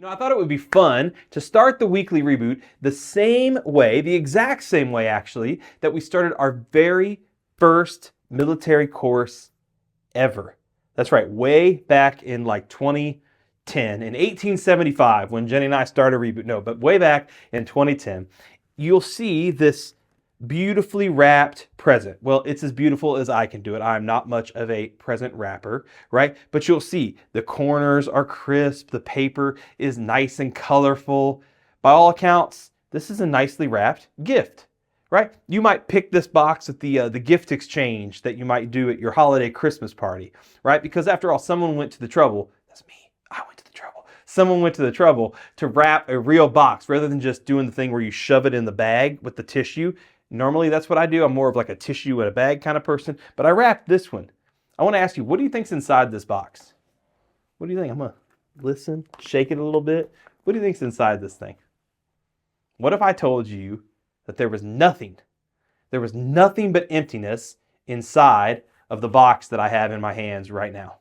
I thought it would be fun to start the weekly reboot the same way, the exact same way actually, that we started our very first military course ever. That's right, way back in like 2010, in 1875, when Jenny and I started Reboot. No, but way back in 2010, you'll see this beautifully wrapped present. Well, it's as beautiful as I can do it. I'm not much of a present wrapper, right? But you'll see the corners are crisp, the paper is nice and colorful. By all accounts, this is a nicely wrapped gift, right? You might pick this box at the gift exchange that you might do at your holiday Christmas party, right? Because after all, someone went to the trouble. That's me. I went to the trouble. Someone went to the trouble to wrap a real box rather than just doing the thing where you shove it in the bag with the tissue. Normally that's what I do. I'm more of like a tissue in a bag kind of person, but I wrapped this one. I want to ask you, what do you think's inside this box? What do you think? I'm going to listen, shake it a little bit. What do you think's inside this thing? What if I told you that there was nothing but emptiness inside of the box that I have in my hands right now?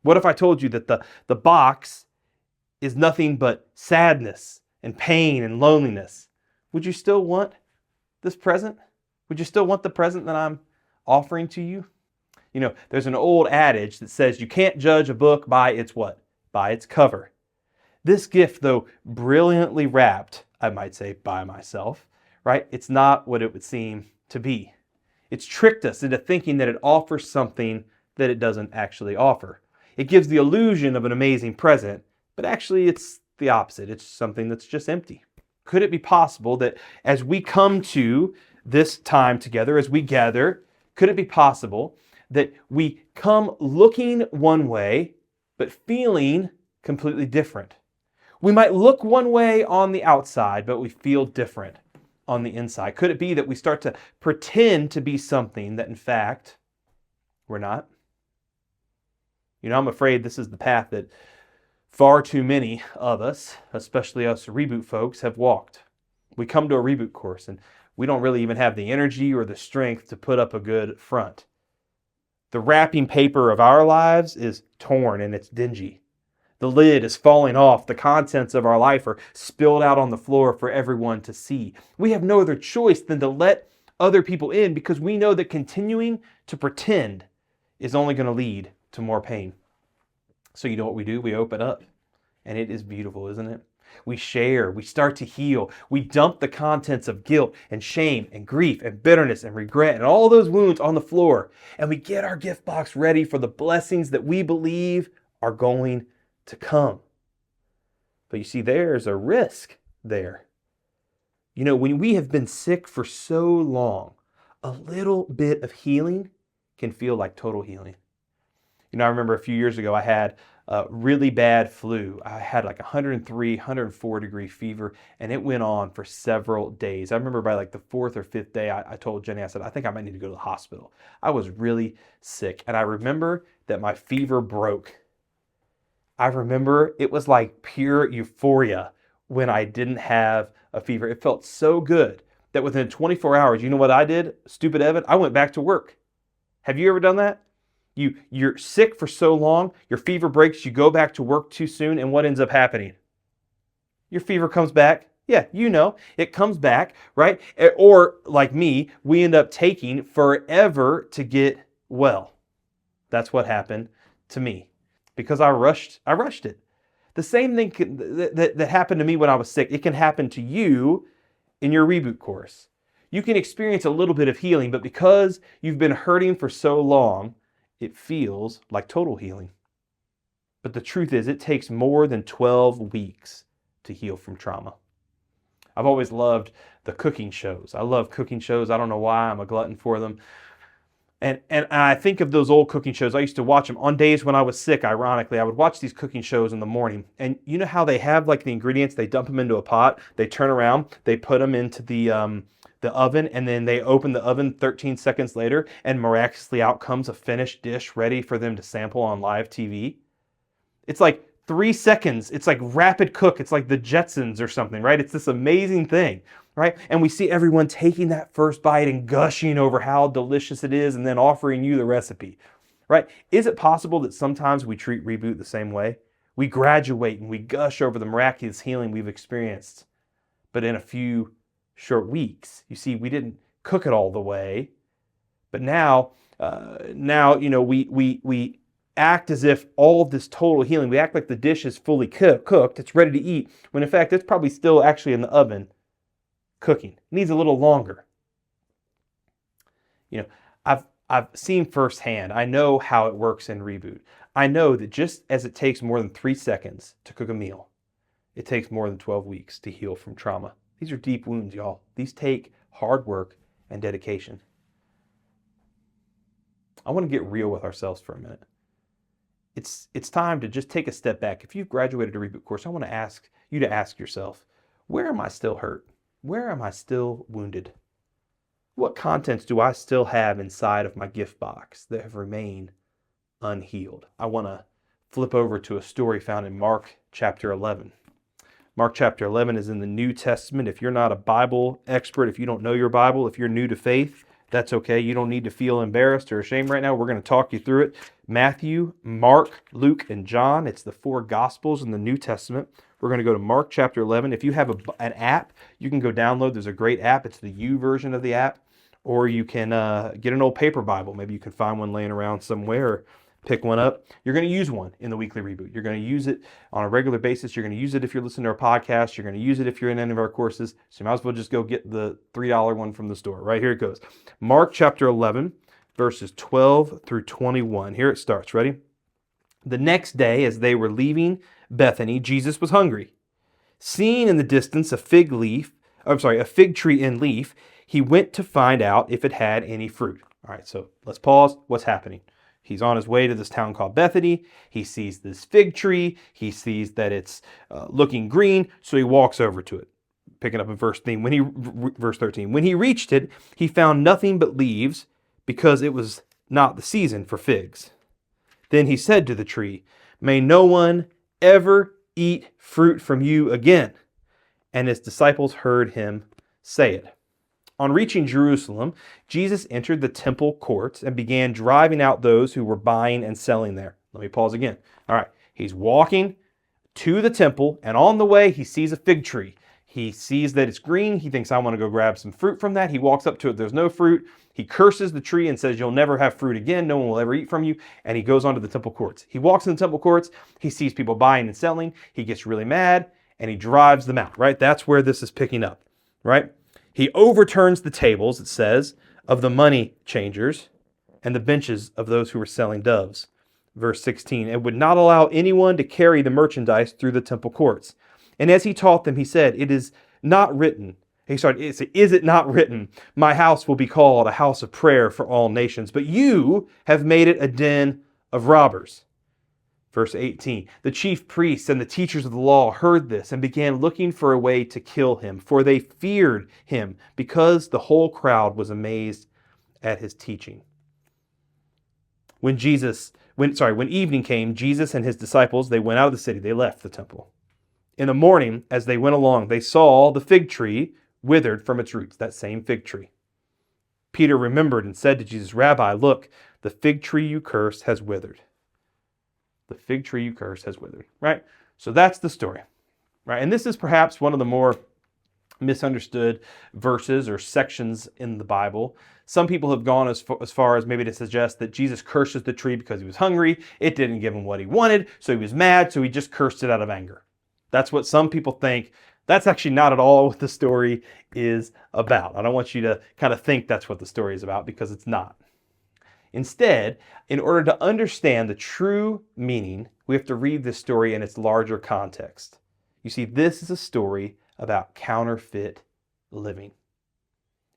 What if I told you that the box is nothing but sadness and pain and loneliness? Would you still want this present? Would you still want the present that I'm offering to you? You know, there's an old adage that says you can't judge a book by its what? By its cover. This gift, though brilliantly wrapped, I might say by myself, right? It's not what it would seem to be. It's tricked us into thinking that it offers something that it doesn't actually offer. It gives the illusion of an amazing present, but actually it's the opposite. It's something that's just empty. Could it be possible that as we come to this time together, as we gather, could it be possible that we come looking one way, but feeling completely different? We might look one way on the outside, but we feel different on the inside. Could it be that we start to pretend to be something that in fact we're not? You know, I'm afraid this is the path that far too many of us, especially us Reboot folks, have walked. We come to a Reboot course and we don't really even have the energy or the strength to put up a good front. The wrapping paper of our lives is torn and it's dingy. The lid is falling off. The contents of our life are spilled out on the floor for everyone to see. We have no other choice than to let other people in because we know that continuing to pretend is only going to lead to more pain. So you know what we do? We open up. And it is beautiful, isn't it? We share, we start to heal, we dump the contents of guilt and shame and grief and bitterness and regret and all those wounds on the floor. And we get our gift box ready for the blessings that we believe are going to come. But you see, there's a risk there. You know, when we have been sick for so long, a little bit of healing can feel like total healing. You know, I remember a few years ago I had a really bad flu. I had like 103, 104 degree fever, and it went on for several days. I remember by like the fourth or fifth day, I told Jenny, I said, I think I might need to go to the hospital. I was really sick, and I remember that my fever broke. I remember it was like pure euphoria when I didn't have a fever. It felt so good that within 24 hours, you know what I did? Stupid Evan, I went back to work. Have you ever done that? You're sick for so long, your fever breaks, you go back to work too soon, and what ends up happening? Your fever comes back. Yeah, you know, it comes back, right? Or like me, we end up taking forever to get well. That's what happened to me because I rushed it. The same thing that happened to me when I was sick, it can happen to you in your Reboot course. You can experience a little bit of healing, but because you've been hurting for so long, it feels like total healing. But the truth is, it takes more than 12 weeks to heal from trauma. I've always loved the cooking shows. I love cooking shows. I don't know why. I'm a glutton for them. And I think of those old cooking shows. I used to watch them on days when I was sick, ironically. I would watch these cooking shows in the morning. And you know how they have like the ingredients, they dump them into a pot, they turn around, they put them into the oven, and then they open the oven 13 seconds later, and miraculously out comes a finished dish ready for them to sample on live TV. It's like 3 seconds. It's like rapid cook. It's like the Jetsons or something, right? It's this amazing thing, right? And we see everyone taking that first bite and gushing over how delicious it is and then offering you the recipe, right? Is it possible that sometimes we treat Reboot the same way? We graduate and we gush over the miraculous healing we've experienced. But in a few short weeks, you see, we didn't cook it all the way. But now, we act as if all of this total healing, we act like the dish is fully cooked, it's ready to eat, when in fact, it's probably still actually in the oven cooking. It needs a little longer. I've seen firsthand, I know how it works in Reboot. I know that just as it takes more than 3 seconds to cook a meal, it takes more than 12 weeks to heal from trauma. These are deep wounds, y'all. These take hard work and dedication. I want to get real with ourselves for a minute. It's time to just take a step back. If you've graduated a Reboot course, I want to ask you to ask yourself, where am I still hurt? Where am I still wounded? What contents do I still have inside of my gift box that have remained unhealed? I want to flip over to a story found in Mark chapter 11. Mark chapter 11 is in the New Testament. If you're not a Bible expert, if you don't know your Bible, if you're new to faith, that's okay. You don't need to feel embarrassed or ashamed right now. We're going to talk you through it. Matthew, Mark, Luke, and John. It's the 4 Gospels in the New Testament. We're going to go to Mark chapter 11. If you have an app, you can go download. There's a great app. It's the U version of the app. Or you can get an old paper Bible. Maybe you can find one laying around somewhere or pick one up. You're going to use one in the weekly reboot. You're going to use it on a regular basis. You're going to use it if you're listening to our podcast. You're going to use it if you're in any of our courses. So you might as well just go get the $3 one from the store. Right, here it goes. Mark chapter 11, verses 12 through 21. Here it starts. Ready? The next day, as they were leaving Bethany, Jesus was hungry. Seeing in the distance a fig tree in leaf, he went to find out if it had any fruit. All right, so let's pause. What's happening? He's on his way to this town called Bethany. He sees this fig tree. He sees that it's looking green, so he walks over to it. Picking up in verse 13. When he reached it, he found nothing but leaves, because it was not the season for figs. Then he said to the tree, "May no one ever eat fruit from you again." And his disciples heard him say it. On reaching Jerusalem, Jesus entered the temple courts and began driving out those who were buying and selling there. Let me pause again. All right, he's walking to the temple, and on the way, he sees a fig tree. He sees that it's green. He thinks, I want to go grab some fruit from that. He walks up to it. There's no fruit. He curses the tree and says, you'll never have fruit again. No one will ever eat from you. And he goes on to the temple courts. He walks in the temple courts. He sees people buying and selling. He gets really mad, and he drives them out, right? That's where this is picking up, right? He overturns the tables, it says, of the money changers and the benches of those who were selling doves. Verse 16, and would not allow anyone to carry the merchandise through the temple courts. And as he taught them, he said, is it not written, my house will be called a house of prayer for all nations, but you have made it a den of robbers. Verse 18, the chief priests and the teachers of the law heard this and began looking for a way to kill him, for they feared him, because the whole crowd was amazed at his teaching. When evening came, Jesus and his disciples, they went out of the city. They left the temple. In the morning, as they went along, they saw the fig tree withered from its roots, that same fig tree. Peter remembered and said to Jesus, Rabbi, look, the fig tree you cursed has withered. The fig tree you cursed has withered, right? So that's the story, right? And this is perhaps one of the more misunderstood verses or sections in the Bible. Some people have gone as far as maybe to suggest that Jesus curses the tree because he was hungry. It didn't give him what he wanted, so he was mad, so he just cursed it out of anger. That's what some people think. That's actually not at all what the story is about. I don't want you to kind of think that's what the story is about, because it's not. Instead, in order to understand the true meaning, we have to read this story in its larger context. You see, this is a story about counterfeit living.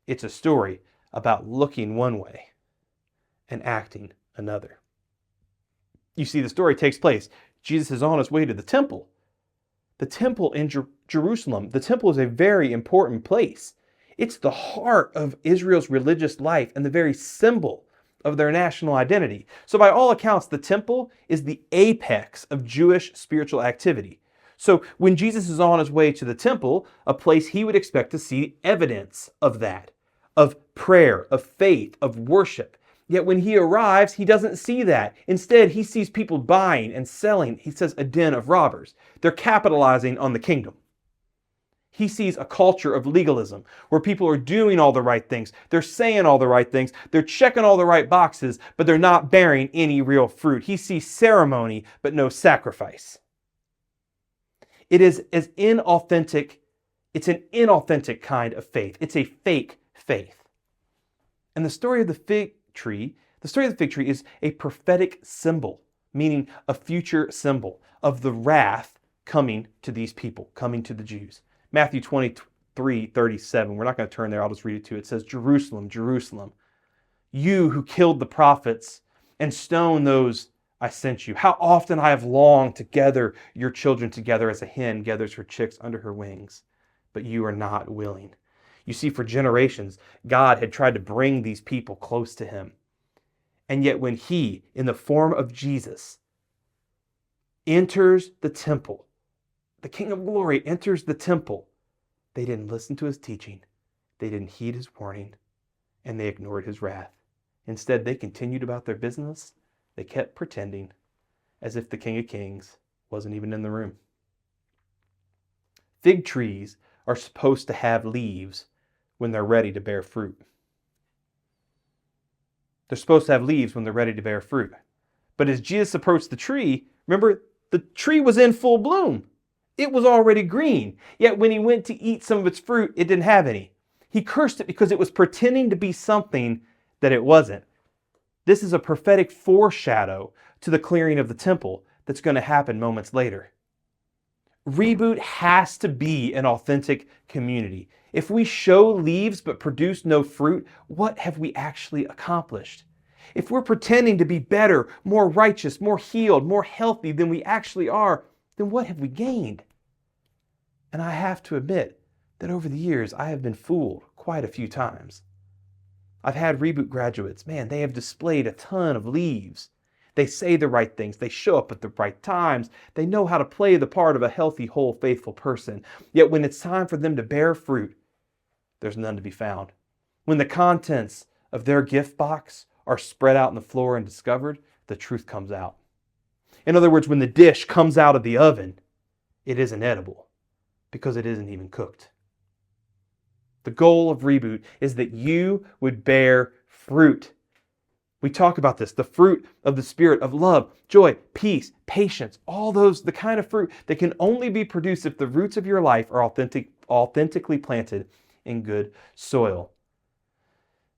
It's a story about looking one way and acting another. You see, the story takes place. Jesus is on his way to the temple. The temple in Jerusalem. The temple is a very important place. It's the heart of Israel's religious life and the very symbol of their national identity. So by all accounts, the temple is the apex of Jewish spiritual activity. So when Jesus is on his way to the temple, a place he would expect to see evidence of that, of prayer, of faith, of worship. Yet when he arrives, he doesn't see that. Instead, he sees people buying and selling. He says a den of robbers. They're capitalizing on the kingdom. He sees a culture of legalism where people are doing all the right things. They're saying all the right things. They're checking all the right boxes, but they're not bearing any real fruit. He sees ceremony, but no sacrifice. It is as inauthentic. It's an inauthentic kind of faith. It's a fake faith. And the story of the fig tree is a prophetic symbol, meaning a future symbol of the wrath coming to these people, coming to the Jews. Matthew 23:37. We're not going to turn there. I'll just read it to you. It says, Jerusalem, Jerusalem, you who killed the prophets and stoned those I sent you. How often I have longed to gather your children together as a hen gathers her chicks under her wings, but you are not willing. You see, for generations, God had tried to bring these people close to him. And yet when he, in the form of Jesus, enters the temple, the King of Glory enters the temple, they didn't listen to his teaching, they didn't heed his warning, and they ignored his wrath. Instead, they continued about their business. They kept pretending as if the King of Kings wasn't even in the room. Fig trees are supposed to have leaves when they're ready to bear fruit. They're supposed to have leaves when they're ready to bear fruit. But as Jesus approached the tree, remember, the tree was in full bloom. It was already green. Yet when he went to eat some of its fruit, it didn't have any. He cursed it because it was pretending to be something that it wasn't. This is a prophetic foreshadow to the clearing of the temple that's going to happen moments later. Reboot has to be an authentic community. If we show leaves but produce no fruit, what have we actually accomplished? If we're pretending to be better, more righteous, more healed, more healthy than we actually are, then what have we gained? And I have to admit that over the years, I have been fooled quite a few times. I've had Reboot graduates, man, they have displayed a ton of leaves. They say the right things. They show up at the right times. They know how to play the part of a healthy, whole, faithful person. Yet when it's time for them to bear fruit, there's none to be found. When the contents of their gift box are spread out on the floor and discovered, the truth comes out. In other words, when the dish comes out of the oven, it isn't edible because it isn't even cooked. The goal of Reboot is that you would bear fruit. We talk about this, the fruit of the Spirit of love, joy, peace, patience, all those, the kind of fruit that can only be produced if the roots of your life are authentically planted in good soil.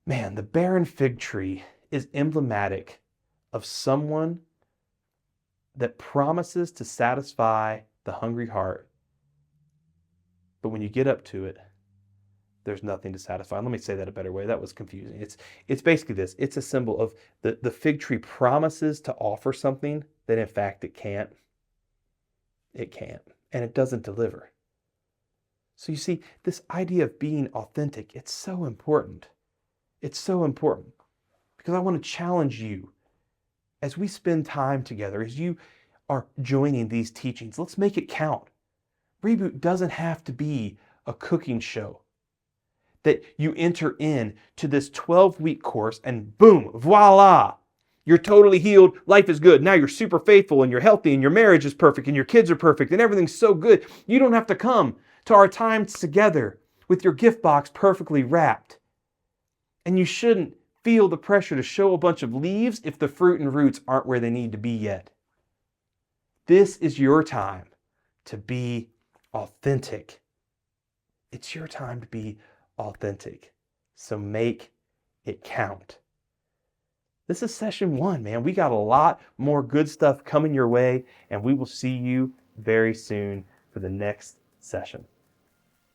Man, the barren fig tree is emblematic of someone that promises to satisfy the hungry heart, but when you get up to it, there's nothing to satisfy. Let me say that a better way. That was confusing. It's basically this. It's a symbol of the fig tree promises to offer something that in fact it can't. It can't. And it doesn't deliver. So you see, this idea of being authentic, it's so important. It's so important because I want to challenge you as we spend time together, as you are joining these teachings, let's make it count. Reboot doesn't have to be a cooking show that you enter in to this 12-week course and boom, voila, you're totally healed, life is good. Now you're super faithful and you're healthy and your marriage is perfect and your kids are perfect and everything's so good. You don't have to come to our times together with your gift box perfectly wrapped. And you shouldn't feel the pressure to show a bunch of leaves if the fruit and roots aren't where they need to be yet. This is your time to be authentic. It's your time to be authentic. So make it count. This is session 1, man. We got a lot more good stuff coming your way, and we will see you very soon for the next session.